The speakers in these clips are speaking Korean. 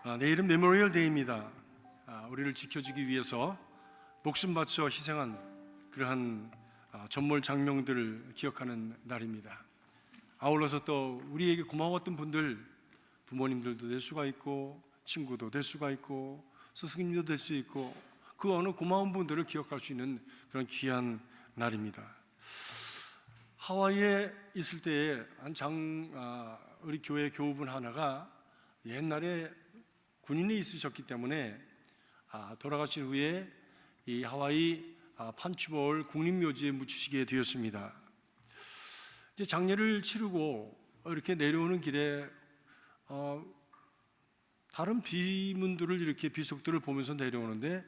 내일은 메모리얼 데이입니다. 우리를 지켜주기 위해서 목숨 바쳐 희생한 그러한 전몰 장명들을 기억하는 날입니다. 아울러서 또 우리에게 고마웠던 분들, 부모님들도 될 수가 있고 친구도 될 수가 있고 스승님도 될 수 있고 그 어느 고마운 분들을 기억할 수 있는 그런 귀한 날입니다. 하와이에 있을 때에 우리 교회 교우분 하나가 옛날에 군인이 있으셨기 때문에 돌아가신 후에 이 하와이 판치볼 국립묘지에 묻히시게 되었습니다. 이제 장례를 치르고 이렇게 내려오는 길에 다른 비문들을 이렇게 비석들을 보면서 내려오는데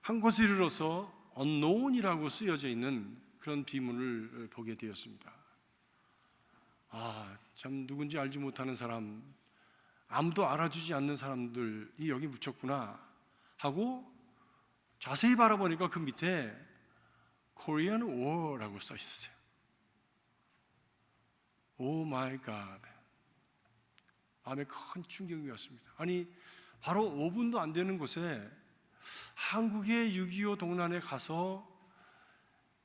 한 곳에 이르러서 unknown이라고 쓰여져 있는 그런 비문을 보게 되었습니다. 참 누군지 알지 못하는 사람, 아무도 알아주지 않는 사람들이 여기 묻혔구나 하고 자세히 바라보니까 그 밑에 Korean War라고 써 있었어요. 오 마이 갓, 마음에 큰 충격이 왔습니다. 아니 바로 5분도 안 되는 곳에 한국의 6.25 동란에 가서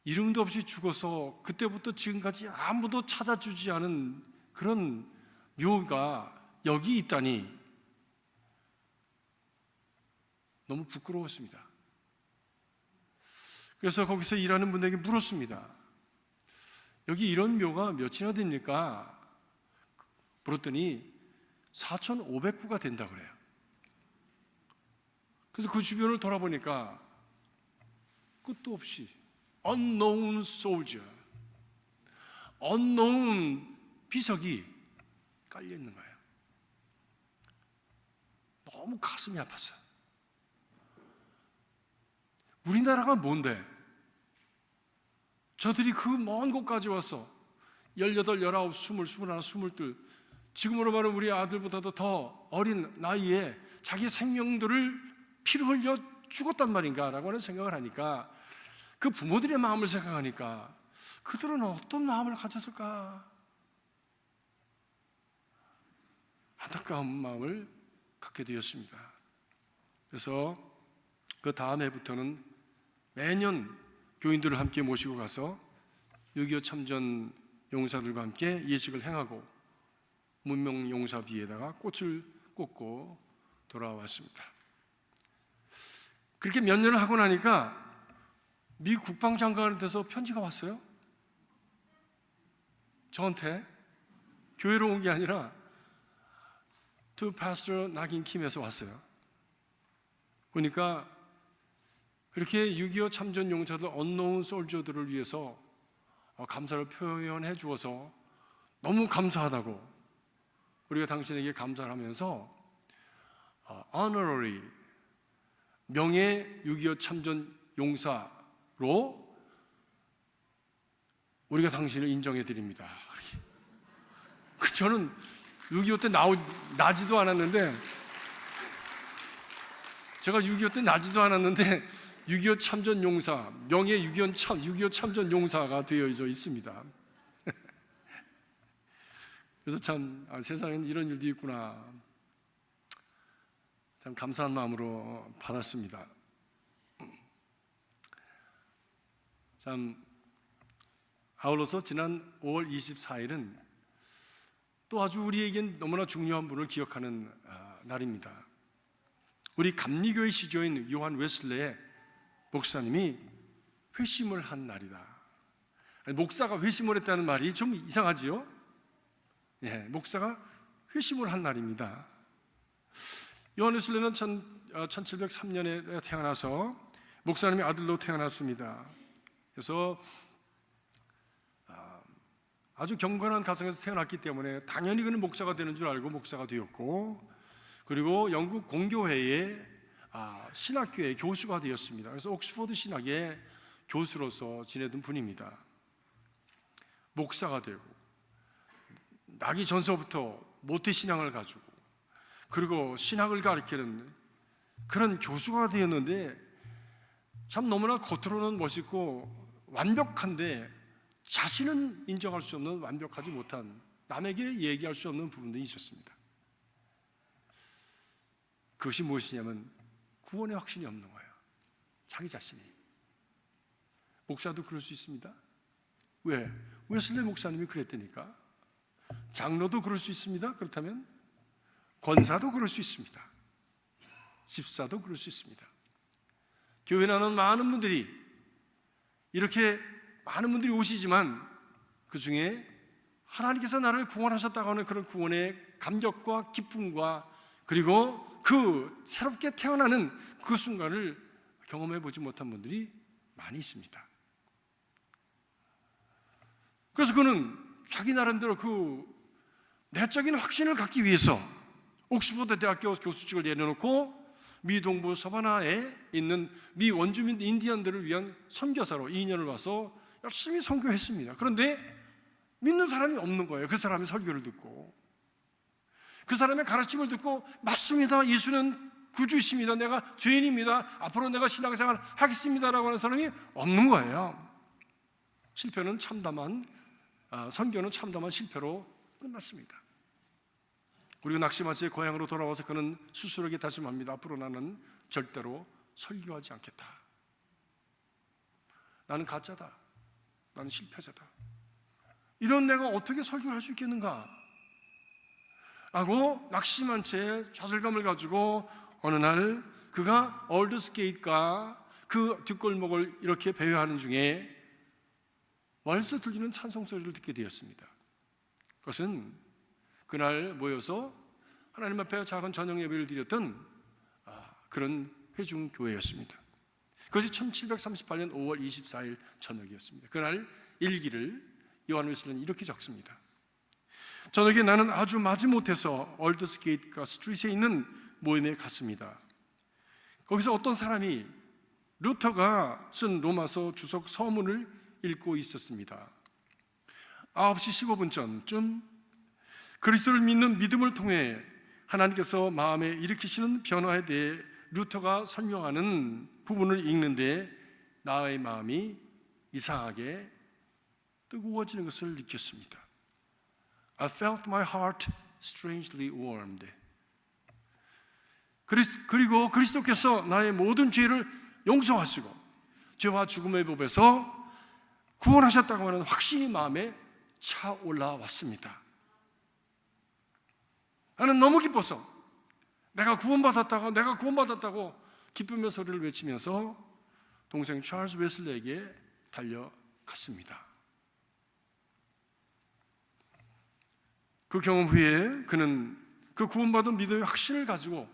이름도 없이 죽어서 그때부터 지금까지 아무도 찾아주지 않은 그런 묘가 여기 있다니 너무 부끄러웠습니다. 그래서 거기서 일하는 분들에게 물었습니다. 여기 이런 묘가 몇이나 됩니까? 물었더니 4,500구가 된다고 그래요. 그래서 그 주변을 돌아보니까 끝도 없이 unknown soldier, unknown 비석이 깔려 있는 거예요. 너무 가슴이 아팠어요. 우리나라가 뭔데? 저들이 그 먼 곳까지 와서 18, 19, 20, 21, 22 지금으로 말하면 우리 아들보다도 더 어린 나이에 자기 생명들을 피를 흘려 죽었단 말인가 라고 하는 생각을 하니까 그 부모들의 마음을 생각하니까 그들은 어떤 마음을 가졌을까? 안타까운 마음을 갖게 되었습니다. 그래서 그 다음 해부터는 매년 교인들을 함께 모시고 가서 6.25 참전 용사들과 함께 예식을 행하고 문명용사비에다가 꽃을 꽂고 돌아왔습니다. 그렇게 몇 년을 하고 나니까 미 국방장관한테서 편지가 왔어요. 저한테 교회로 온 게 아니라 to Pastor 나긴 킴에서 왔어요. 보니까 이렇게 6.25 참전 용사들 unknown soldier들을 위해서 감사를 표현해 주어서 너무 감사하다고 우리가 당신에게 감사를 하면서 honorary 명예 6.25 참전 용사로 우리가 당신을 인정해 드립니다. 저는 6.25 때 나지도 않았는데 제가 6.25 때 나지도 않았는데 6.25 참전 용사, 명예 6.25 참전 용사가 되어져 있습니다. 그래서 참 세상엔 이런 일도 있구나, 참 감사한 마음으로 받았습니다. 참 아울러서 지난 5월 24일은 또 아주 우리에겐 너무나 중요한 분을 기억하는 날입니다. 우리 감리교의 시조인 요한 웨슬레의 목사님이 회심을 한 날이다. 목사가 회심을 했다는 말이 좀 이상하지요? 목사가 회심을 한 날입니다. 요한 웨슬레는 1703년에 태어나서 목사님의 아들로 태어났습니다. 그래서 아주 경건한 가정에서 태어났기 때문에 당연히 그는 목사가 되는 줄 알고 목사가 되었고, 그리고 영국 공교회의 신학교의 교수가 되었습니다. 그래서 옥스퍼드 신학의 교수로서 지내던 분입니다. 목사가 되고 나기 전서부터 모태신앙을 가지고 그리고 신학을 가르치는 그런 교수가 되었는데 참 너무나 겉으로는 멋있고 완벽한데 자신은 인정할 수 없는, 완벽하지 못한, 남에게 얘기할 수 없는 부분도 있었습니다. 그것이 무엇이냐면 구원의 확신이 없는 거예요. 자기 자신이. 목사도 그럴 수 있습니다. 왜? 웨슬리 목사님이 그랬다니까. 장로도 그럴 수 있습니다. 그렇다면 권사도 그럴 수 있습니다. 집사도 그럴 수 있습니다. 교회 나는 많은 분들이 이렇게 많은 분들이 오시지만 그 중에 하나님께서 나를 구원하셨다고 하는 그런 구원의 감격과 기쁨과 그리고 그 새롭게 태어나는 그 순간을 경험해 보지 못한 분들이 많이 있습니다. 그래서 그는 자기 나름대로 그 내적인 확신을 갖기 위해서 옥스퍼드 대학교 교수직을 내려놓고 미 동부 서바나에 있는 미 원주민 인디언들을 위한 선교사로 2년을 와서 열심히 선교했습니다. 그런데 믿는 사람이 없는 거예요. 그 사람의 설교를 듣고, 그 사람의 가르침을 듣고, 맞습니다, 예수는 구주이십니다, 내가 죄인입니다, 앞으로 내가 신앙생활 하겠습니다라고 하는 사람이 없는 거예요. 실패는 참담한 선교는 참담한 실패로 끝났습니다. 그리고 낙심한 채 고향으로 돌아와서 그는 스스로에게 다짐합니다. 앞으로 나는 절대로 설교하지 않겠다. 나는 가짜다. 나는 실패자다. 이런 내가 어떻게 설교를 할 수 있겠는가? 라고 낙심한 채 좌절감을 가지고 어느 날 그가 올드스게이트가 그 뒷골목을 이렇게 배회하는 중에 멀리서 들리는 찬송 소리를 듣게 되었습니다. 그것은 그날 모여서 하나님 앞에 작은 저녁 예배를 드렸던 그런 회중교회였습니다. 그것이 1738년 5월 24일 저녁이었습니다. 그날 일기를 요한 웨슬리는 이렇게 적습니다. 저녁에 나는 아주 마지못해서 올드스게이트 스트리트에 있는 모임에 갔습니다. 거기서 어떤 사람이 루터가 쓴 로마서 주석 서문을 읽고 있었습니다. 9시 15분 전쯤 그리스도를 믿는 믿음을 통해 하나님께서 마음에 일으키시는 변화에 대해 루터가 설명하는 부분을 읽는데 나의 마음이 이상하게 뜨거워지는 것을 느꼈습니다. I felt my heart strangely warmed. 그리고 그리스도께서 나의 모든 죄를 용서하시고 죄와 죽음의 법에서 구원하셨다고 하는 확신이 마음에 차올라왔습니다. 나는 너무 기뻐서 내가 구원받았다고 기쁨의 소리를 외치면서 동생 찰스 웨슬리에게 달려갔습니다. 그 경험 후에 그는 그 구원받은 믿음의 확신을 가지고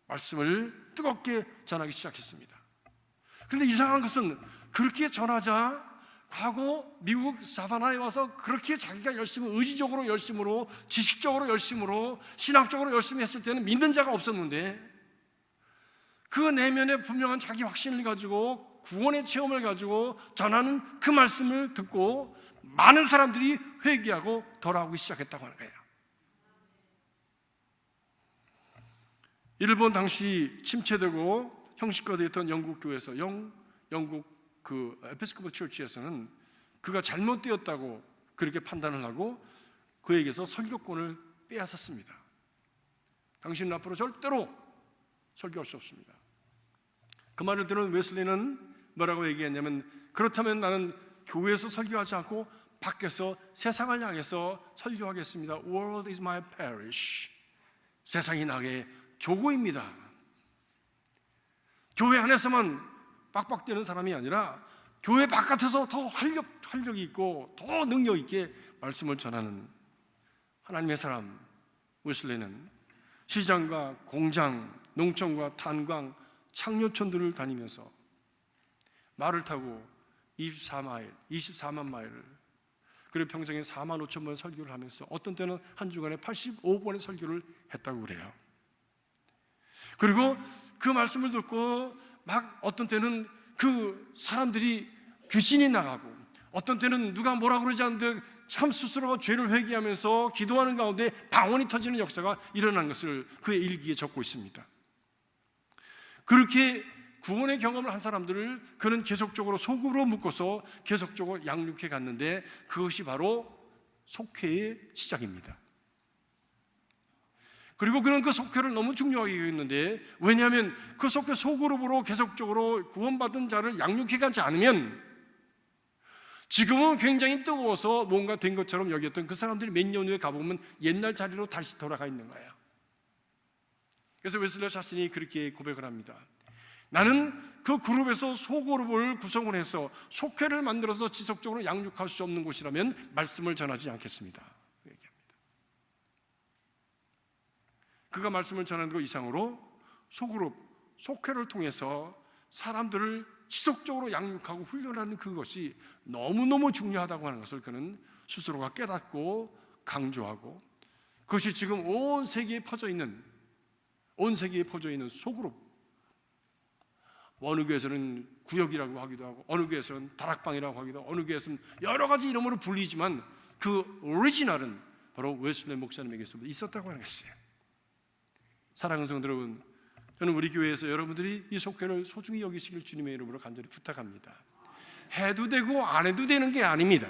말씀을 뜨겁게 전하기 시작했습니다. 그런데 이상한 것은 그렇게 전하자 하고 미국 사바나에 와서 그렇게 자기가 열심히 의지적으로 열심으로 지식적으로 열심으로 신학적으로 열심히 했을 때는 믿는 자가 없었는데 그 내면에 분명한 자기 확신을 가지고 구원의 체험을 가지고 전하는 그 말씀을 듣고 많은 사람들이 회개하고 돌아오기 시작했다고 하는 거예요. 이를 본 당시 침체되고 형식화되었던 영국 교회에서 영국 그 에피스코폴 처치에서는 그가 잘못되었다고 그렇게 판단을 하고 그에게서 설교권을 빼앗았습니다. 당신은 앞으로 절대로 설교할 수 없습니다. 그 말을 들은 웨슬리는 뭐라고 얘기했냐면 그렇다면 나는 교회에서 설교하지 않고 밖에서 세상을 향해서 설교하겠습니다. World is my parish. 세상이 나의 교구입니다. 교회 안에서만 빡빡대는 사람이 아니라 교회 바깥에서 더 활력이 있고 더 능력 있게 말씀을 전하는 하나님의 사람 웨슬리는 시장과 공장, 농촌과 탄광, 창녀촌들을 다니면서 말을 타고 24만 마일을 그리고 평생에 4만 5천 번 설교를 하면서 어떤 때는 한 주간에 85번의 설교를 했다고 그래요. 그리고 그 말씀을 듣고 막 어떤 때는 그 사람들이 귀신이 나가고 어떤 때는 누가 뭐라 그러지 않는데 참 스스로가 죄를 회개하면서 기도하는 가운데 방언이 터지는 역사가 일어난 것을 그의 일기에 적고 있습니다. 그렇게 구원의 경험을 한 사람들을 그는 계속적으로 속으로 묶어서 계속적으로 양육해 갔는데 그것이 바로 속회의 시작입니다. 그리고 그는 그 속회를 너무 중요하게 여겼는데, 왜냐하면 그 속회 소그룹으로 계속적으로 구원받은 자를 양육해가지 않으면 지금은 굉장히 뜨거워서 뭔가 된 것처럼 여겼던 그 사람들이 몇 년 후에 가보면 옛날 자리로 다시 돌아가 있는 거예요. 그래서 웨슬리 자신이 그렇게 고백을 합니다. 나는 그 그룹에서 소그룹을 구성을 해서 속회를 만들어서 지속적으로 양육할 수 없는 곳이라면 말씀을 전하지 않겠습니다. 얘기합니다. 그가 말씀을 전하는 것 이상으로 소그룹, 속회를 통해서 사람들을 지속적으로 양육하고 훈련하는 그것이 너무너무 중요하다고 하는 것을 그는 스스로가 깨닫고 강조하고, 그것이 지금 온 세계에 퍼져 있는 소그룹, 어느 교회에서는 구역이라고 하기도 하고, 어느 교회에서는 다락방이라고 하기도 하고, 어느 교회에서는 여러 가지 이름으로 불리지만 그 오리지널은 바로 웨슬리 목사님에게서 있었다고 하는 것이에요. 사랑하는 성도 여러분, 저는 우리 교회에서 여러분들이 이 속회를 소중히 여기시길 주님의 이름으로 간절히 부탁합니다. 해도 되고 안 해도 되는 게 아닙니다.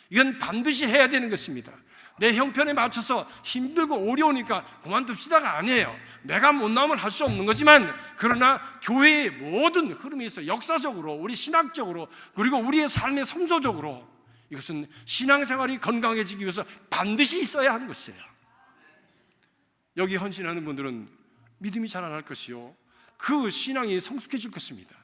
이건 반드시 해야 되는 것입니다. 내 형편에 맞춰서 힘들고 어려우니까 그만둡시다가 아니에요. 내가 못 나오면 할 수 없는 거지만, 그러나 교회의 모든 흐름이 있어 역사적으로, 우리 신학적으로, 그리고 우리의 삶의 성소적으로 이것은 신앙생활이 건강해지기 위해서 반드시 있어야 하는 것이에요. 여기 헌신하는 분들은 믿음이 자라날 것이요, 그 신앙이 성숙해질 것입니다.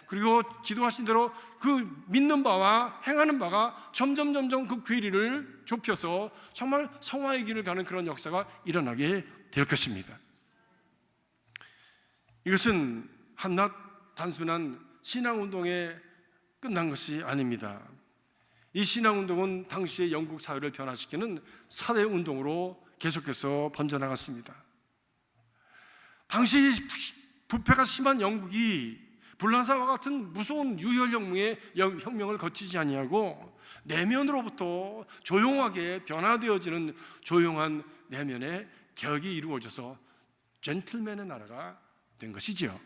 그리고 기도하신 대로 그 믿는 바와 행하는 바가 점점 그 괴리를 좁혀서 정말 성화의 길을 가는 그런 역사가 일어나게 될 것입니다. 이것은 한낱 단순한 신앙운동에 끝난 것이 아닙니다. 이 신앙운동은 당시의 영국 사회를 변화시키는 사회운동으로 계속해서 번져나갔습니다. 당시 부패가 심한 영국이 불란사와 같은 무서운 유혈혁명을 거치지 아니하고 내면으로부터 조용하게 변화되어지는 조용한 내면의 개혁이 이루어져서 젠틀맨의 나라가 된 것이지요.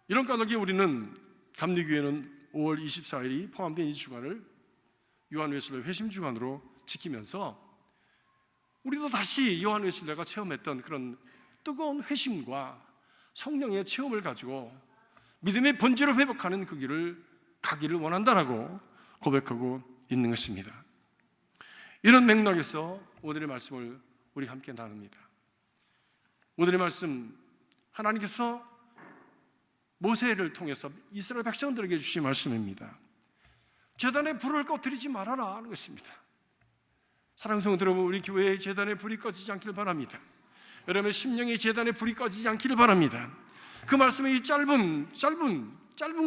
이런 까닭에 우리는 감리교회는 5월 24일이 포함된 이 주간을 요한 웨슬레 회심 주간으로 지키면서 우리도 다시 요한 웨슬레가 체험했던 그런 뜨거운 회심과 성령의 체험을 가지고 믿음의 본질을 회복하는 그 길을 가기를 원한다라고 고백하고 있는 것입니다. 이런 맥락에서 오늘의 말씀을 우리 함께 나눕니다. 오늘의 말씀, 하나님께서 모세를 통해서 이스라엘 백성들에게 주신 말씀입니다. 제단에 불을 꺼뜨리지 말아라 하는 것입니다. 사랑하는 성도 여러분, 우리 교회의 제단에 불이 꺼지지 않기를 바랍니다. 여러분의 심령의 제단에 불이 꺼지지 않기를 바랍니다. 그 말씀의 이 짧은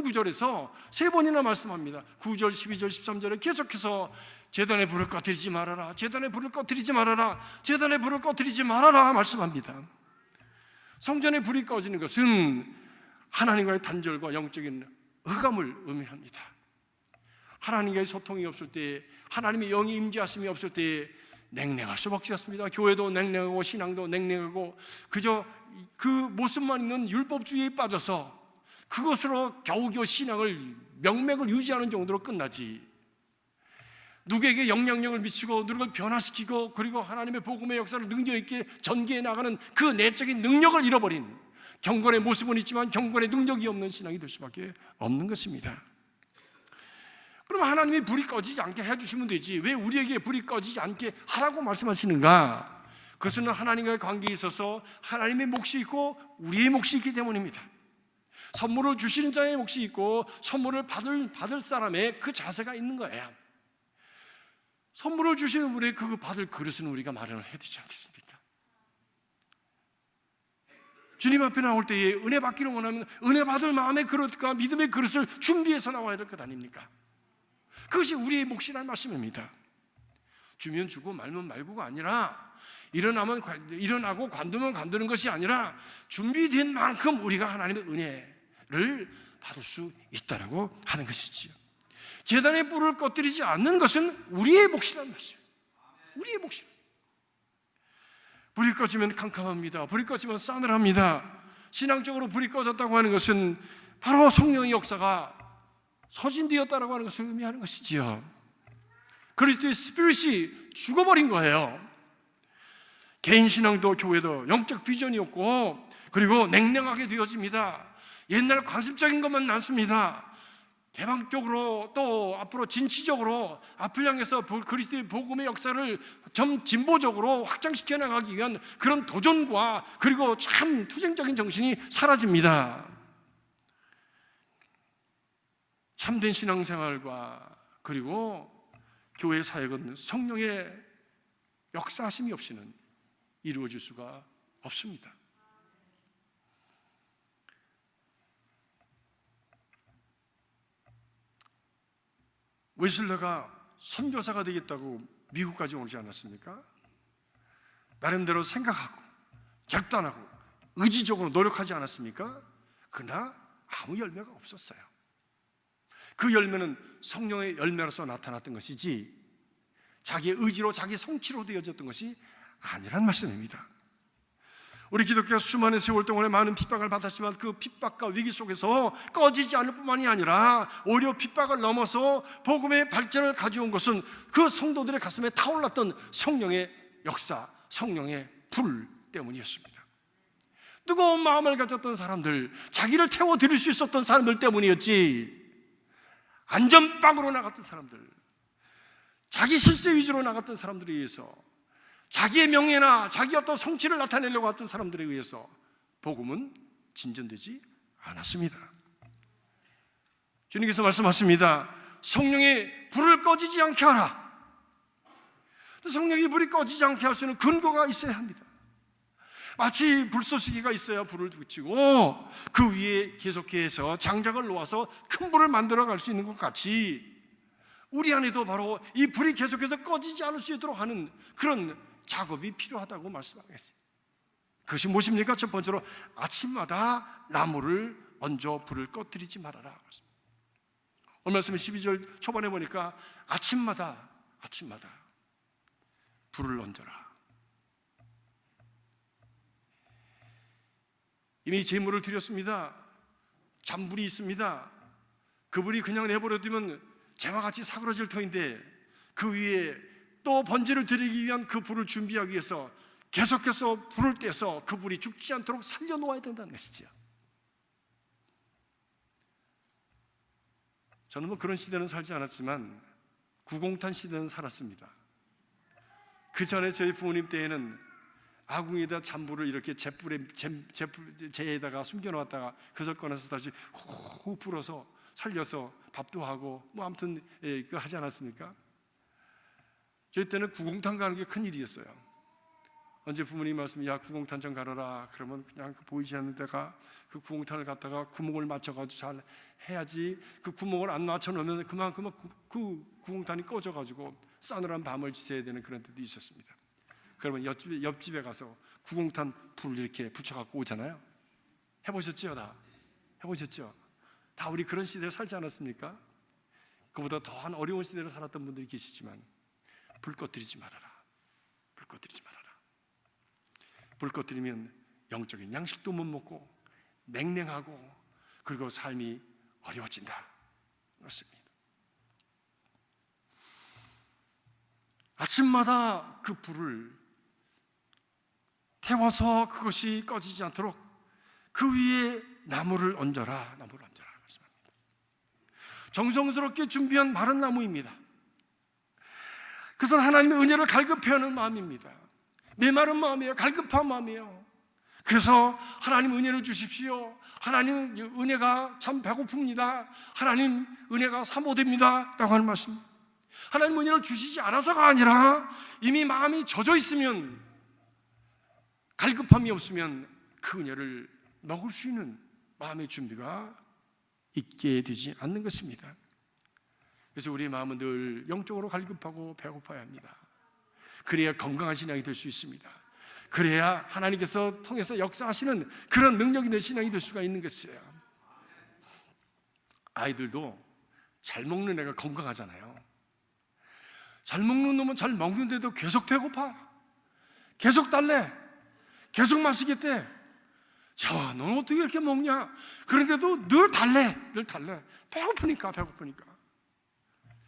구절에서 3번이나 말씀합니다. 9절, 12절, 13절에 계속해서 제단에 불을 꺼뜨리지 말아라, 제단에 불을 꺼뜨리지 말아라, 제단에 불을 꺼뜨리지 말아라 말씀합니다. 성전에 불이 꺼지는 것은 하나님과의 단절과 영적인 흑암을 의미합니다. 하나님과의 소통이 없을 때, 하나님의 영이 임재하심이 없을 때 냉랭할 수밖에 없습니다. 교회도 냉랭하고 신앙도 냉랭하고 그저 그 모습만 있는 율법주의에 빠져서 그것으로 겨우겨우 신앙을 명맥을 유지하는 정도로 끝나지, 누구에게 영향력을 미치고 누구를 변화시키고 그리고 하나님의 복음의 역사를 능력 있게 전개해 나가는 그 내적인 능력을 잃어버린, 경건의 모습은 있지만 경건의 능력이 없는 신앙이 될 수밖에 없는 것입니다. 그럼 하나님이 불이 꺼지지 않게 해주시면 되지, 왜 우리에게 불이 꺼지지 않게 하라고 말씀하시는가? 그것은 하나님과의 관계에 있어서 하나님의 몫이 있고 우리의 몫이 있기 때문입니다. 선물을 주시는 자의 몫이 있고 선물을 받을 사람의 그 자세가 있는 거예요. 선물을 주시는 분의 그 받을 그릇은 우리가 마련을 해야 되지 않겠습니까? 주님 앞에 나올 때에 은혜 받기를 원하면 은혜 받을 마음의 그릇과 믿음의 그릇을 준비해서 나와야 될 것 아닙니까? 그것이 우리의 몫이라는 말씀입니다. 주면 주고 말면 말고가 아니라, 일어나고 관두면 관두는 것이 아니라 준비된 만큼 우리가 하나님의 은혜를 받을 수 있다라고 하는 것이지요. 제단의 불을 꺼뜨리지 않는 것은 우리의 몫이라는 말씀이에요. 우리의 몫이에요. 불이 꺼지면 캄캄합니다. 불이 꺼지면 싸늘합니다. 신앙적으로 불이 꺼졌다고 하는 것은 바로 성령의 역사가 소진되었다라고 하는 것을 의미하는 것이지요. 그리스도의 스피릿이 죽어버린 거예요. 개인 신앙도 교회도 영적 비전이 없고 그리고 냉랭하게 되어집니다. 옛날 관습적인 것만 남습니다. 개방적으로 또 앞으로 진취적으로 앞을 향해서 그리스도의 복음의 역사를 좀 진보적으로 확장시켜 나가기 위한 그런 도전과 그리고 참 투쟁적인 정신이 사라집니다. 참된 신앙생활과 그리고 교회 사역은 성령의 역사하심이 없이는 이루어질 수가 없습니다. 웨슬레가 선교사가 되겠다고 미국까지 오지 않았습니까? 나름대로 생각하고 결단하고 의지적으로 노력하지 않았습니까? 그러나 아무 열매가 없었어요. 그 열매는 성령의 열매로서 나타났던 것이지 자기의 의지로 자기 성취로 되어졌던 것이 아니란 말씀입니다. 우리 기독교가 수많은 세월 동안에 많은 핍박을 받았지만 그 핍박과 위기 속에서 꺼지지 않을 뿐만이 아니라 오히려 핍박을 넘어서 복음의 발전을 가져온 것은 그 성도들의 가슴에 타올랐던 성령의 역사, 성령의 불 때문이었습니다. 뜨거운 마음을 가졌던 사람들, 자기를 태워드릴 수 있었던 사람들 때문이었지, 안전빵으로 나갔던 사람들, 자기 실세 위주로 나갔던 사람들에 의해서, 자기의 명예나 자기 어떤 성취를 나타내려고 했던 사람들에 의해서 복음은 진전되지 않았습니다. 주님께서 말씀하십니다. 성령의 불을 꺼지지 않게 하라. 성령의 불이 꺼지지 않게 할 수 있는 근거가 있어야 합니다. 마치 불쏘시개가 있어야 불을 붙이고 그 위에 계속해서 장작을 놓아서 큰 불을 만들어 갈 수 있는 것 같이 우리 안에도 바로 이 불이 계속해서 꺼지지 않을 수 있도록 하는 그런 작업이 필요하다고 말씀하겠어요. 그것이 무엇입니까? 첫 번째로 아침마다 나무를 얹어 불을 꺼뜨리지 말아라. 오늘 말씀은 12절 초반에 보니까 아침마다 불을 얹어라. 이미 제물을 드렸습니다. 잔불이 있습니다. 그 불이 그냥 내버려두면 재와 같이 사그러질 터인데 그 위에 또 번제를 드리기 위한 그 불을 준비하기 위해서 계속해서 불을 떼서 그 불이 죽지 않도록 살려놓아야 된다는 것이죠. 저는 뭐 그런 시대는 살지 않았지만 구공탄 시대는 살았습니다. 그 전에 저희 부모님 때에는 아궁이에다 잔불을 이렇게 재에다가 숨겨놓았다가 그걸 꺼내서 다시 호 불어서 살려서 밥도 하고 뭐 아무튼 그거 하지 않았습니까? 저희 때는 구공탄 가는 게 큰일이었어요. 언제 부모님 말씀이 야 구공탄 좀 가려라 그러면 그냥 보이지 않는 데가 그 구공탄을 갖다가 구멍을 맞춰가지고 잘 해야지, 그 구멍을 안 맞춰놓으면 그만큼 그 구공탄이 꺼져가지고 싸늘한 밤을 지새야 되는 그런 때도 있었습니다. 그러면 옆집에 가서 구공탄 불을 이렇게 붙여갖고 오잖아요. 해보셨죠? 다 해보셨죠? 다 우리 그런 시대에 살지 않았습니까? 그보다 더한 어려운 시대를 살았던 분들이 계시지만 불 꺼뜨리지 말아라. 불 꺼뜨리지 말아라. 불 꺼뜨리면 영적인 양식도 못 먹고 냉랭하고 그리고 삶이 어려워진다. 그렇습니다. 아침마다 그 불을 태워서 그것이 꺼지지 않도록 그 위에 나무를 얹어라. 나무를 얹어라. 말씀합니다. 정성스럽게 준비한 마른 나무입니다. 그것은 하나님의 은혜를 갈급해하는 마음입니다. 메마른 마음이에요. 갈급한 마음이에요. 그래서 하나님 은혜를 주십시오. 하나님 은혜가 참 배고픕니다. 하나님 은혜가 사모됩니다 라고 하는 말씀. 하나님 은혜를 주시지 않아서가 아니라 이미 마음이 젖어 있으면, 갈급함이 없으면 그 은혜를 먹을 수 있는 마음의 준비가 있게 되지 않는 것입니다. 그래서 우리의 마음은 늘 영적으로 갈급하고 배고파야 합니다. 그래야 건강한 신앙이 될 수 있습니다. 그래야 하나님께서 통해서 역사하시는 그런 능력 있는 신앙이 될 수가 있는 것이에요. 아이들도 잘 먹는 애가 건강하잖아요. 잘 먹는 놈은 잘 먹는데도 계속 배고파, 계속 달래, 계속 마시겠대. 너는 어떻게 이렇게 먹냐? 그런데도 늘 달래. 배고프니까.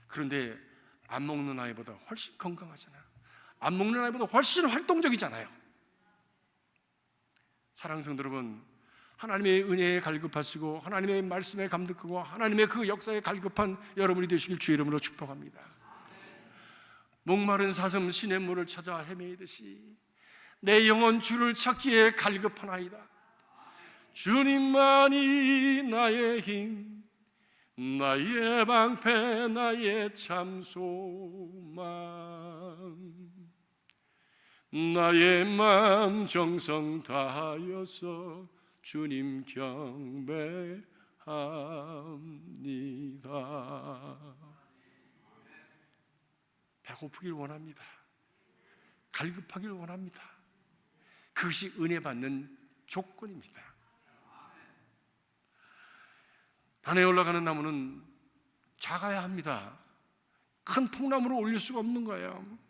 그런데 안 먹는 아이보다 훨씬 건강하잖아요. 안 먹는 아이보다 훨씬 활동적이잖아요. 사랑하는 성도 여러분, 하나님의 은혜에 갈급하시고 하나님의 말씀에 감격하고 하나님의 그 역사에 갈급한 여러분이 되시길 주의 이름으로 축복합니다. 목마른 사슴 시냇물을 찾아 헤매이듯이 내 영혼 주를 찾기에 갈급하나이다. 주님만이 나의 힘, 나의 방패, 나의 참 소망, 나의 마음 정성 다하여서 주님 경배합니다. 배고프길 원합니다. 갈급하길 원합니다. 그것이 은혜 받는 조건입니다. 단에 올라가는 나무는 작아야 합니다. 큰 통나무로 올릴 수가 없는 거예요.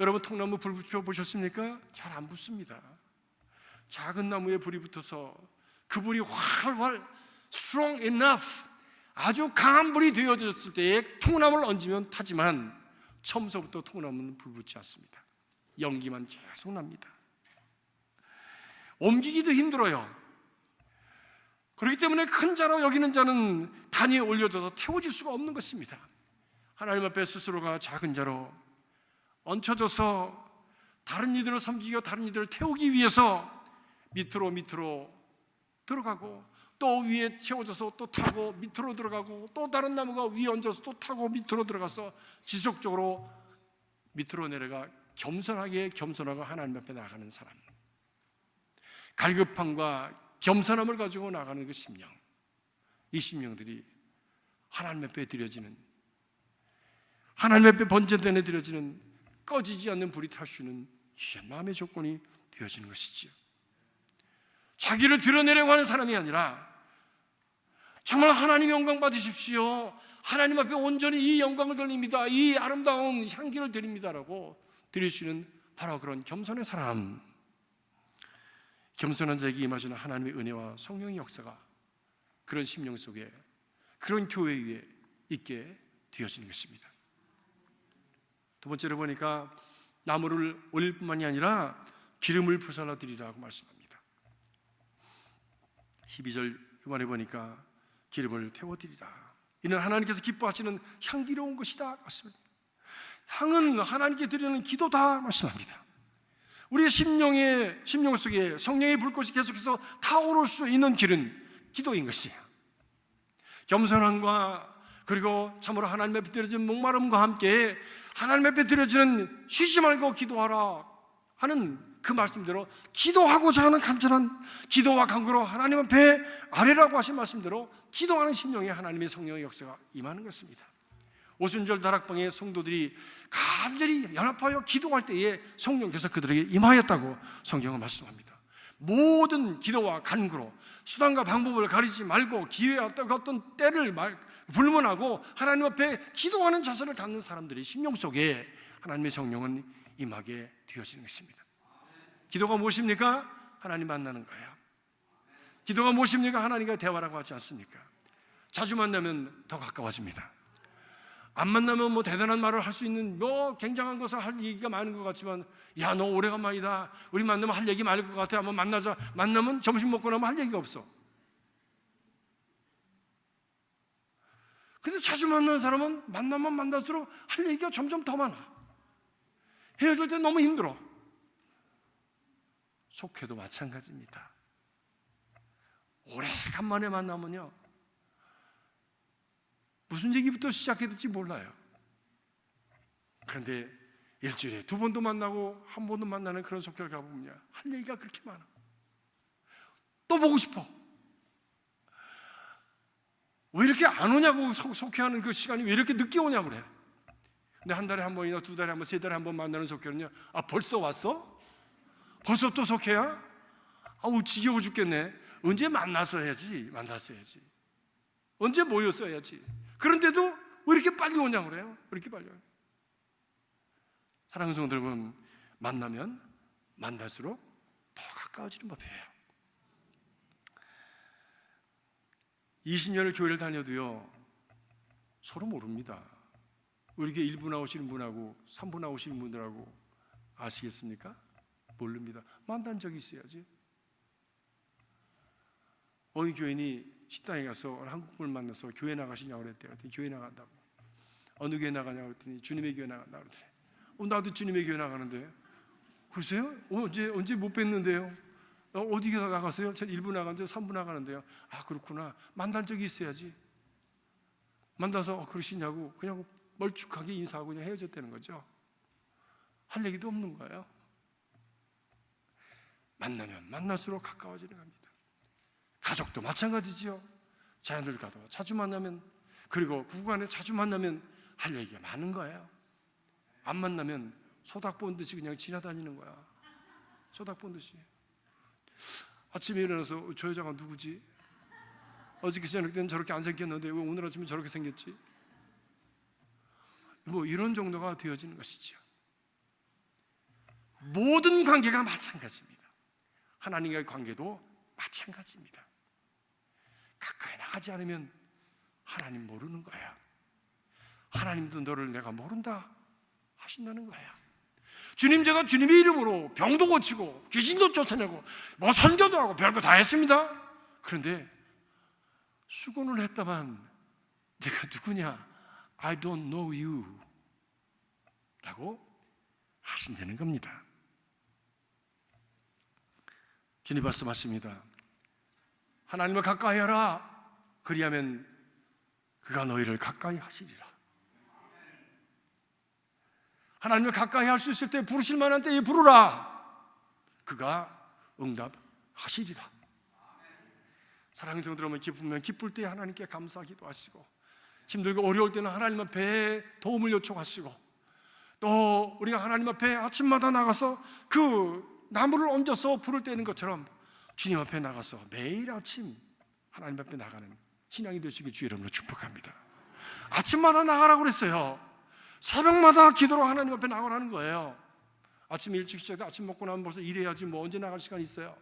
여러분, 통나무 불 붙여 보셨습니까? 잘 안 붙습니다. 작은 나무에 불이 붙어서 그 불이 활활 strong enough, 아주 강한 불이 되어졌을 때에 통나무를 얹으면 타지만 처음서부터 통나무는 불 붙지 않습니다. 연기만 계속 납니다. 옮기기도 힘들어요. 그렇기 때문에 큰 자로 여기는 자는 단위에 올려져서 태워질 수가 없는 것입니다. 하나님 앞에 스스로가 작은 자로 얹혀져서 다른 이들을 섬기고 다른 이들을 태우기 위해서 밑으로 들어가고, 또 위에 채워져서 또 타고 밑으로 들어가고, 또 다른 나무가 위에 얹어서 또 타고 밑으로 들어가서 지속적으로 밑으로 내려가 겸손하게 하나님 앞에 나가는 사람, 갈급함과 겸손함을 가지고 나가는 그 심령, 이 심령들이 하나님 앞에 드려지는, 하나님 앞에 번제단에 드려지는 꺼지지 않는 불이 탈 수 있는 귀한 마음의 조건이 되어지는 것이지요. 자기를 드러내려고 하는 사람이 아니라 정말 하나님 영광 받으십시오, 하나님 앞에 온전히 이 영광을 드립니다, 이 아름다운 향기를 드립니다라고 드릴 수 있는 바로 그런 겸손의 사람, 겸손한 자에게 임하시는 하나님의 은혜와 성령의 역사가 그런 심령 속에, 그런 교회 위에 있게 되어지는 것입니다. 두 번째로 보니까 나무를 올릴 뿐만이 아니라 기름을 부살라 드리라고 말씀합니다. 12절 후반에 보니까 기름을 태워드리라, 이는 하나님께서 기뻐하시는 향기로운 것이다 말씀합니다. 향은 하나님께 드리는 기도다 말씀합니다. 우리의 심령 속에 성령의 불꽃이 계속해서 타오를 수 있는 길은 기도인 것이에요. 겸손함과 그리고 참으로 하나님 앞에 드려지는 목마름과 함께 하나님 앞에 드려지는 쉬지 말고 기도하라 하는 그 말씀대로 기도하고자 하는 간절한 기도와 간구로 하나님 앞에 아뢰라고 하신 말씀대로 기도하는 심령에 하나님의 성령의 역사가 임하는 것입니다. 오순절 다락방의 성도들이 간절히 연합하여 기도할 때에 성령께서 그들에게 임하였다고 성경은 말씀합니다. 모든 기도와 간구로 수단과 방법을 가리지 말고 기회와 어떤 때를 불문하고 하나님 앞에 기도하는 자세를 갖는 사람들의 심령 속에 하나님의 성령은 임하게 되어지는 것입니다. 기도가 무엇입니까? 하나님 만나는 거예요. 기도가 무엇입니까? 하나님과 대화라고 하지 않습니까? 자주 만나면 더 가까워집니다. 안 만나면 뭐 대단한 말을 할 수 있는 뭐 굉장한 것을 할 얘기가 많은 것 같지만, 야, 너 오래간만이다, 우리 만나면 할 얘기 많을 것 같아, 한번 만나자. 만나면 점심 먹고 나면 할 얘기가 없어. 근데 자주 만나는 사람은 만나면 만날수록 할 얘기가 점점 더 많아. 헤어질 때 너무 힘들어. 속회도 마찬가지입니다. 오래간만에 만나면요, 무슨 얘기부터 시작해야 될지 몰라요. 그런데 일주일에 2번도 만나고 1번도 만나는 그런 속회를 가보면 할 얘기가 그렇게 많아. 또 보고 싶어. 왜 이렇게 안 오냐고, 속회하는 그 시간이 왜 이렇게 늦게 오냐고 그래. 근데 한 달에 한 번이나 2달에 한 번, 3달에 한 번 만나는 속회는요, 아, 벌써 왔어? 벌써 또 속회야? 아우, 지겨워 죽겠네. 언제 만났어야지. 언제 모였어야지. 그런데도 왜 이렇게 빨리 오냐고 그래요? 왜 이렇게 빨리 오냐? 사랑하는 성도 여러분, 만나면 만날수록 더 가까워지는 법이에요. 20년을 교회를 다녀도요, 서로 모릅니다. 우리 교회 1부 나오시는 분하고 3부 나오시는 분들하고 아시겠습니까? 모릅니다. 만난 적이 있어야지. 어느 교인이 식당에 가서 한국분을 만나서 교회 나가시냐고 그랬대요. 그랬더니 교회 나간다고. 어느 교회 나가냐고 그랬더니 주님의 교회 나간다고 그러더래. 나도 주님의 교회 나가는데. 글쎄요? 언제 못 뵀는데요? 어디 나가세요? 전 1부 나가는데 3부 나가는데요. 그렇구나. 만난 적이 있어야지. 만나서 그러시냐고 그냥 멀쭉하게 인사하고 그냥 헤어졌다는 거죠. 할 얘기도 없는 거예요. 만나면 만날수록 가까워지는 겁니다. 가족도 마찬가지지요. 자녀들과도 자주 만나면, 그리고 부부간에 자주 만나면 할 얘기가 많은 거예요. 안 만나면 소닥 본 듯이 그냥 지나다니는 거야. 소닥 본 듯이. 아침에 일어나서 저 여자가 누구지? 어저께 저녁 때는 저렇게 안 생겼는데 왜 오늘 아침에 저렇게 생겼지? 이런 정도가 되어지는 것이죠. 모든 관계가 마찬가지입니다. 하나님과의 관계도 마찬가지입니다. 가까이 나가지 않으면 하나님 모르는 거야. 하나님도 너를 내가 모른다 하신다는 거야. 제가 주님의 이름으로 병도 고치고 귀신도 쫓아내고 선교도 하고 별거 다 했습니다. 그런데 수고는 했다만 내가 누구냐? I don't know you 라고 하신다는 겁니다. 주님 말씀하십니다. 하나님을 가까이 하라. 그리하면 그가 너희를 가까이 하시리라. 하나님을 가까이 할 수 있을 때, 부르실 만한 때에 부르라. 그가 응답하시리라. 사랑하는 성도들, 여러분, 기쁘면 기쁠 때 하나님께 감사하기도 하시고, 힘들고 어려울 때는 하나님 앞에 도움을 요청하시고, 또 우리가 하나님 앞에 아침마다 나가서 그 나무를 얹어서 불을 떼는 것처럼 주님 앞에 나가서 매일 아침 하나님 앞에 나가는 신앙이 되시길 주의 이름으로 축복합니다. 아침마다 나가라고 그랬어요. 새벽마다 기도로 하나님 앞에 나가라는 거예요. 아침 일찍 시작해 아침 먹고 나면 벌써 일해야지 언제 나갈 시간이 있어요.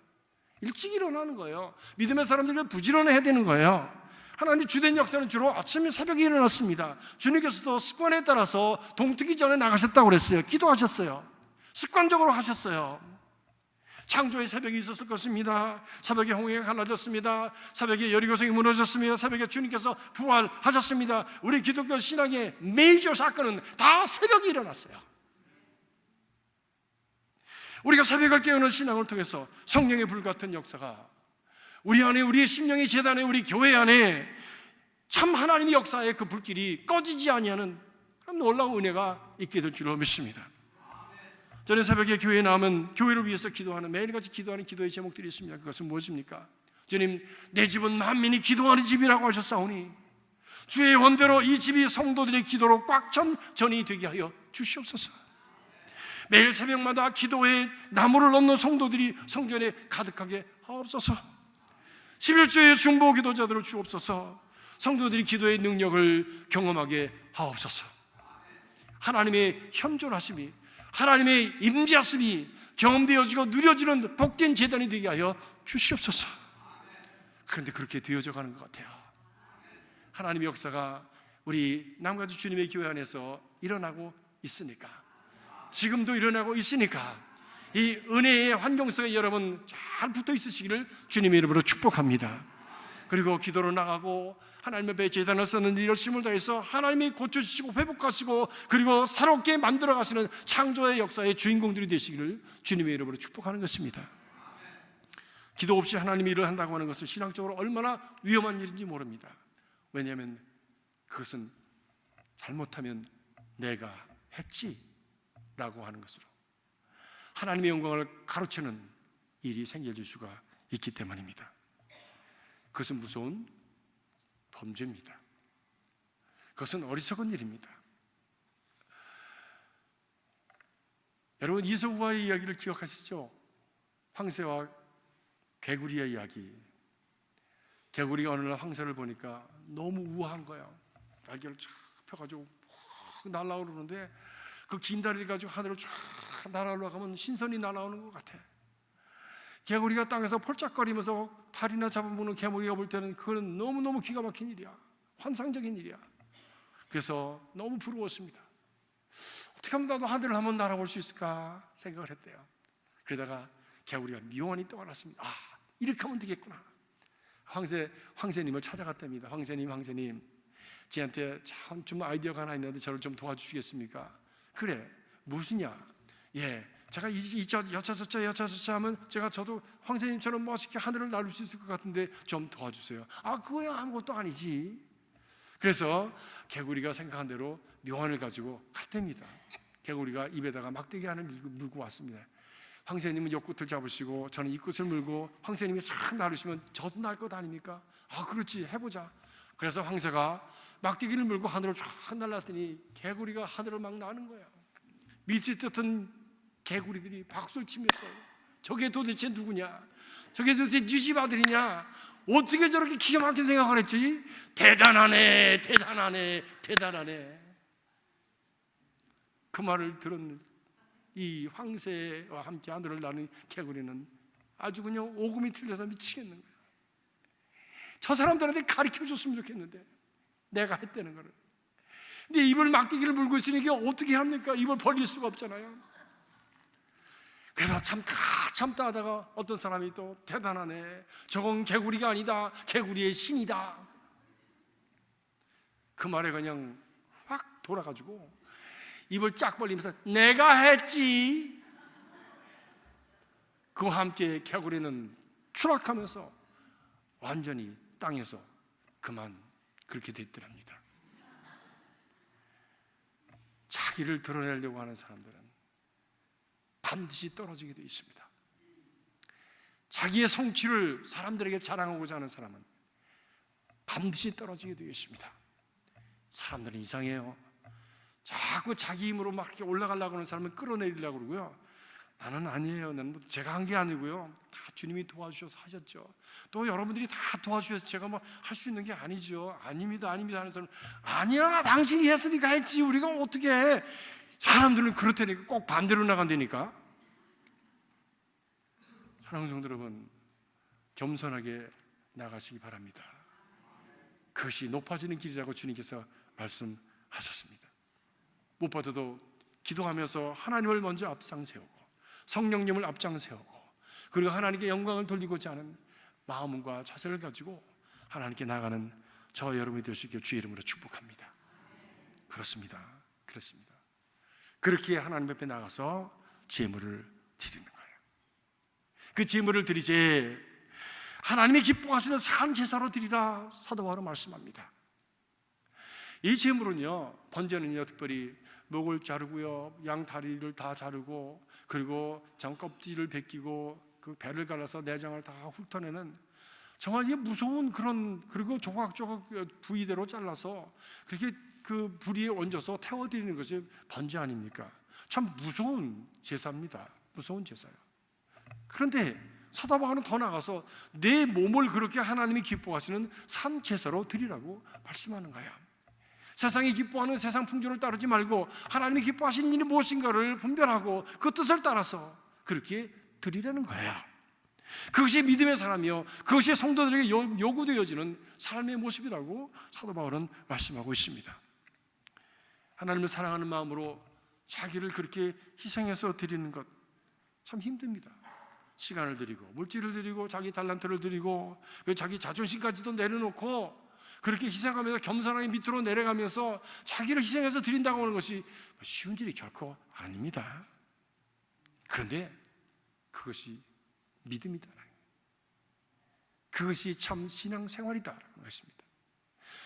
일찍 일어나는 거예요. 믿음의 사람들은 부지런해야 되는 거예요. 하나님 주된 역사는 주로 아침에 새벽에 일어났습니다. 주님께서도 습관에 따라서 동트기 전에 나가셨다고 그랬어요. 기도하셨어요. 습관적으로 하셨어요. 창조의 새벽이 있었을 것입니다. 새벽에 홍해가 갈라졌습니다. 새벽에 여리고성이 무너졌습니다. 새벽에 주님께서 부활하셨습니다. 우리 기독교 신앙의 메이저 사건은 다 새벽에 일어났어요. 우리가 새벽을 깨우는 신앙을 통해서 성령의 불같은 역사가 우리 안에, 우리의 심령의 재단에, 우리 교회 안에 참 하나님의 역사의 그 불길이 꺼지지 아니하는 그런 놀라운 은혜가 있게 될 줄로 믿습니다. 저는 새벽에 교회에 나오면 교회를 위해서 기도하는, 매일같이 기도하는 기도의 제목들이 있습니다. 그것은 무엇입니까? 주님, 내 집은 만민이 기도하는 집이라고 하셨사오니 주의 원대로 이 집이 성도들의 기도로 꽉 찬 전이 되게 하여 주시옵소서. 매일 새벽마다 기도에 나무를 넣는 성도들이 성전에 가득하게 하옵소서. 11조의 중보 기도자들을 주옵소서. 성도들이 기도의 능력을 경험하게 하옵소서. 하나님의 현존하심이, 하나님의 임재하심이 경험되어지고 누려지는 복된 제단이 되게 하여 주시옵소서. 그런데 그렇게 되어져 가는 것 같아요. 하나님의 역사가 우리 남가주 주님의 교회 안에서 일어나고 있으니까, 지금도 일어나고 있으니까 이 은혜의 환경 속에 여러분 잘 붙어 있으시기를 주님의 이름으로 축복합니다. 그리고 기도로 나가고 하나님 앞에 제단을 쌓는 일 열심을 다해서 하나님이 고쳐주시고 회복하시고 그리고 새롭게 만들어 가시는 창조의 역사의 주인공들이 되시기를 주님의 이름으로 축복하는 것입니다. 기도 없이 하나님이 일을 한다고 하는 것은 신앙적으로 얼마나 위험한 일인지 모릅니다. 왜냐하면 그것은 잘못하면 내가 했지 라고 하는 것으로 하나님의 영광을 가로채는 일이 생겨질 수가 있기 때문입니다. 그것은 무서운 범죄입니다. 그것은 어리석은 일입니다. 여러분, 이소구와의 이야기를 기억하시죠? 황새와 개구리의 이야기. 개구리가 어느 날 황새를 보니까 너무 우아한 거예요. 날개를 쫙 펴가지고 확 날아오르는데 그 긴 다리를 가지고 하늘을 쫙 날아올라가면 신선이 날아오는 것 같아. 개구리가 땅에서 폴짝거리면서 팔이나 잡아먹는 개구리가 볼 때는 그건 너무너무 기가 막힌 일이야. 환상적인 일이야. 그래서 너무 부러웠습니다. 어떻게 하면 나도 하늘을 한번 날아볼 수 있을까 생각을 했대요. 그러다가 개구리가 묘안이 떠올랐습니다. 이렇게 하면 되겠구나. 황새님을 찾아갔답니다. 황새님, 저한테 좀 아이디어가 하나 있는데 저를 좀 도와주시겠습니까? 그래, 무엇이냐? 예, 제가 여차저차 하면 저도 황새님처럼 멋있게 하늘을 날릴 수 있을 것 같은데 좀 도와주세요. 아, 그거야 아무것도 아니지. 그래서 개구리가 생각한 대로 묘안을 가지고 갔답니다. 개구리가 입에다가 막대기 하나를 물고 왔습니다. 황새님은 요 끝을 잡으시고 저는 이 끝을 물고 황새님이 싹 나르시면 저도 날 것 아닙니까? 아, 그렇지, 해보자. 그래서 황새가 막대기를 물고 하늘을 쫙 날랐더니 개구리가 하늘을 막 나는 거야. 밑에 뜯은 개구리들이 박수를 치면서 저게 도대체 누구냐? 저게 도대체 네 집 아들이냐? 어떻게 저렇게 기가 막힌 생각을 했지? 대단하네. 그 말을 들은 이 황새와 함께 하늘을 나는 개구리는 아주 그냥 오금이 틀려서 미치겠는 거야. 저 사람들한테 가르쳐줬으면 좋겠는데 내가 했다는 거를. 근데 입을 막대기를 물고 있으니까 어떻게 합니까? 입을 벌릴 수가 없잖아요. 그래서 참다 하다가 어떤 사람이 또 대단하네, 저건 개구리가 아니다, 개구리의 신이다. 그 말에 그냥 확 돌아가지고 입을 쫙 벌리면서 내가 했지. 그와 함께 개구리는 추락하면서 완전히 땅에서 그만 그렇게 됐더랍니다. 자기를 드러내려고 하는 사람들은 반드시 떨어지게 되어 있습니다. 자기의 성취를 사람들에게 자랑하고자 하는 사람은 반드시 떨어지게 되어 있습니다. 사람들은 이상해요. 자꾸 자기 힘으로 막 이렇게 올라가려고 하는 사람은 끌어내리려고 그러고요. 나는 아니에요. 나는 제가 한 게 아니고요. 다 주님이 도와주셔서 하셨죠. 또 여러분들이 다 도와주셔서 제가 뭐 할 수 있는 게 아니죠. 아닙니다 하는 사람, 아니야, 당신이 했으니까 했지, 우리가 어떻게 해. 사람들은 그렇다니까, 꼭 반대로 나간다니까. 사랑하는 성도 여러분, 겸손하게 나가시기 바랍니다. 그것이 높아지는 길이라고 주님께서 말씀하셨습니다. 무엇보다도 기도하면서 하나님을 먼저 앞장 세우고 성령님을 앞장 세우고 그리고 하나님께 영광을 돌리고자 하는 마음과 자세를 가지고 하나님께 나가는 저와 여러분이 될 수 있게 주의 이름으로 축복합니다. 그렇습니다. 그렇게 하나님 앞에 나가서 제물을 드리는 거예요. 그 제물을 드리되 하나님이 기뻐하시는 산 제사로 드리라 사도 바울은 말씀합니다. 이 제물은요, 번제는요, 특별히 목을 자르고요, 양 다리를 다 자르고 그리고 장 껍질을 벗기고 그 배를 갈라서 내장을 다 훑어내는 정말 이게 무서운 그런, 그리고 조각조각 부위대로 잘라서 그렇게 그 불에 얹어서 태워드리는 것이 번제 아닙니까? 참 무서운 제사입니다. 무서운 제사예요. 그런데 사도 바울은 더 나가서 내 몸을 그렇게 하나님이 기뻐하시는 산 제사로 드리라고 말씀하는 거야. 세상이 기뻐하는 세상 풍조를 따르지 말고 하나님이 기뻐하시는 일이 무엇인가를 분별하고 그 뜻을 따라서 그렇게 드리라는 거야. 그것이 믿음의 사람이요, 그것이 성도들에게 요구되어지는 삶의 모습이라고 사도 바울은 말씀하고 있습니다. 하나님을 사랑하는 마음으로 자기를 그렇게 희생해서 드리는 것 참 힘듭니다. 시간을 드리고 물질을 드리고 자기 달란트를 드리고 자기 자존심까지도 내려놓고 그렇게 희생하면서 겸손하게 밑으로 내려가면서 자기를 희생해서 드린다고 하는 것이 쉬운 일이 결코 아닙니다. 그런데 그것이 믿음이다. 그것이 참 신앙생활이다라는 것입니다.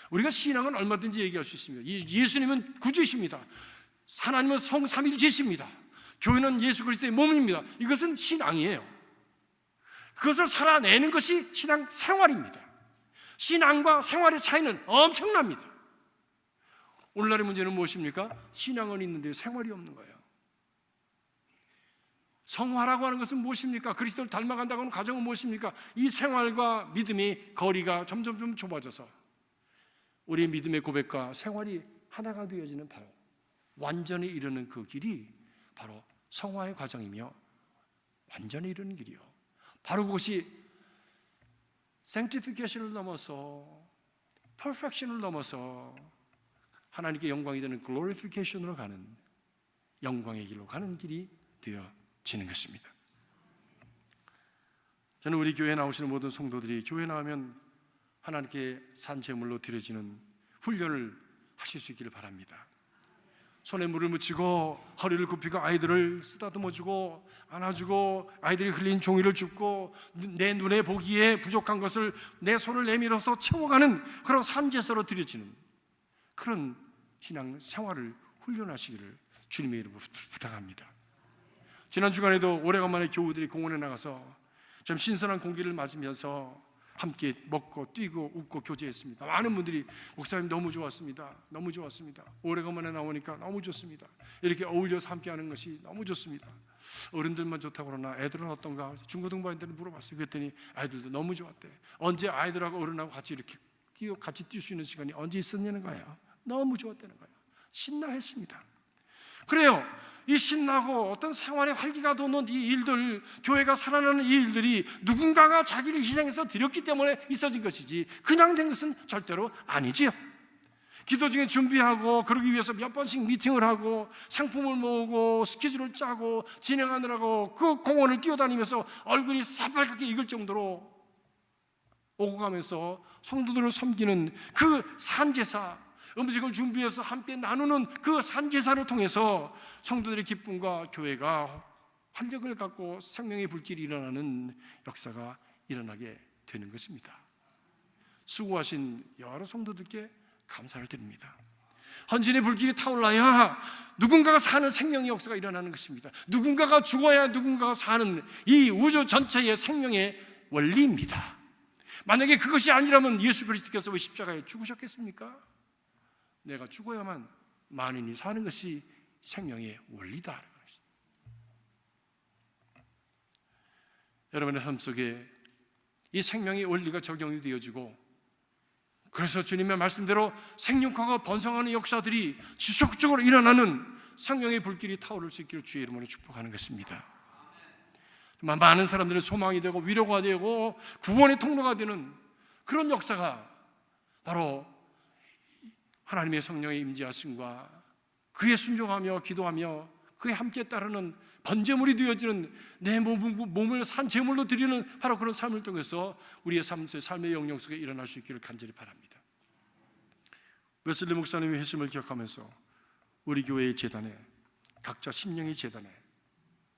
우리가 신앙은 얼마든지 얘기할 수 있습니다. 예수님은 구주이십니다. 하나님은 성삼일체십니다. 교회는 예수 그리스도의 몸입니다. 이것은 신앙이에요. 그것을 살아내는 것이 신앙생활입니다. 신앙과 생활의 차이는 엄청납니다. 오늘날의 문제는 무엇입니까? 신앙은 있는데 생활이 없는 거예요. 성화라고 하는 것은 무엇입니까? 그리스도를 닮아간다고 하는 과정은 무엇입니까? 이 생활과 믿음의 거리가 점점 좀 좁아져서 우리의 믿음의 고백과 생활이 하나가 되어지는 바로 완전히 이르는 그 길이 바로 성화의 과정이며 완전히 이르는 길이요, 바로 그것이 sanctification을 넘어서 perfection을 넘어서 하나님께 영광이 되는 glorification으로 가는 영광의 길로 가는 길이 되어지는 것입니다. 저는 우리 교회에 나오시는 모든 성도들이 교회 나오면 하나님께 산 제물로 드려지는 훈련을 하실 수 있기를 바랍니다. 손에 물을 묻히고 허리를 굽히고 아이들을 쓰다듬어주고 안아주고 아이들이 흘린 종이를 줍고 내 눈에 보기에 부족한 것을 내 손을 내밀어서 채워가는 그런 산제사로 드려지는 그런 신앙 생활을 훈련하시기를 주님의 이름으로 부탁합니다. 지난 주간에도 오래간만에 교우들이 공원에 나가서 좀 신선한 공기를 맞으면서 함께 먹고 뛰고 웃고 교제했습니다. 많은 분들이 목사님 너무 좋았습니다. 너무 좋았습니다. 오래간만에 나오니까 너무 좋습니다. 이렇게 어울려서 함께하는 것이 너무 좋습니다. 어른들만 좋다고 그러나 애들은 어떤가? 중고등부한테는 물어봤어요. 그랬더니 아이들도 너무 좋았대. 언제 아이들하고 어른하고 같이 이렇게 같이 뛸 수 있는 시간이 언제 있었냐는 거예요. 너무 좋았다는 거예요. 신나했습니다. 그래요. 이 신나고 어떤 생활의 활기가 도는 이 일들, 교회가 살아나는 이 일들이 누군가가 자기를 희생해서 드렸기 때문에 있어진 것이지 그냥 된 것은 절대로 아니지요. 기도 중에 준비하고 그러기 위해서 몇 번씩 미팅을 하고 상품을 모으고 스케줄을 짜고 진행하느라고 그 공원을 뛰어다니면서 얼굴이 새빨갛게 익을 정도로 오고 가면서 성도들을 섬기는 그 산제사, 음식을 준비해서 함께 나누는 그 산제사를 통해서 성도들의 기쁨과 교회가 활력을 갖고 생명의 불길이 일어나는 역사가 일어나게 되는 것입니다. 수고하신 여러 성도들께 감사를 드립니다. 헌신의 불길이 타올라야 누군가가 사는 생명의 역사가 일어나는 것입니다. 누군가가 죽어야 누군가가 사는 이 우주 전체의 생명의 원리입니다. 만약에 그것이 아니라면 예수 그리스도께서 왜 십자가에 죽으셨겠습니까? 내가 죽어야만 만인이 사는 것이 생명의 원리다. 여러분의 삶 속에 이 생명의 원리가 적용이 되어지고 그래서 주님의 말씀대로 생육하고 번성하는 역사들이 지속적으로 일어나는 생명의 불길이 타오를 수 있기를 주의 이름으로 축복하는 것입니다. 많은 사람들의 소망이 되고 위로가 되고 구원의 통로가 되는 그런 역사가 바로 하나님의 성령의 임재하심과 그에 순종하며 기도하며 그에 함께 따르는 번제물이 되어지는 내 몸을 산 제물로 드리는 바로 그런 삶을 통해서 우리의 삶의 영역 속에 일어날 수 있기를 간절히 바랍니다. 웨슬리 목사님의 회심을 기억하면서 우리 교회의 제단에 각자 심령의 제단에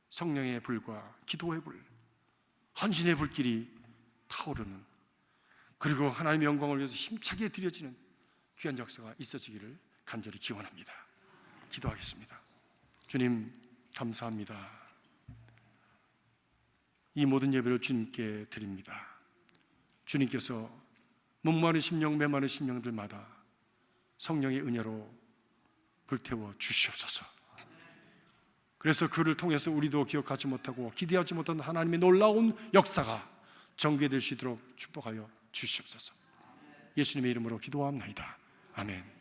성령의 불과 기도의 불, 헌신의 불길이 타오르는 그리고 하나님의 영광을 위해서 힘차게 드려지는 귀한 역사가 있어지기를 간절히 기원합니다. 기도하겠습니다. 주님 감사합니다. 이 모든 예배를 주님께 드립니다. 주님께서 목마른 심령, 메마른 심령들마다 성령의 은혜로 불태워 주시옵소서. 그래서 그를 통해서 우리도 기억하지 못하고 기대하지 못한 하나님의 놀라운 역사가 전개될 수 있도록 축복하여 주시옵소서. 예수님의 이름으로 기도합나이다. 아멘.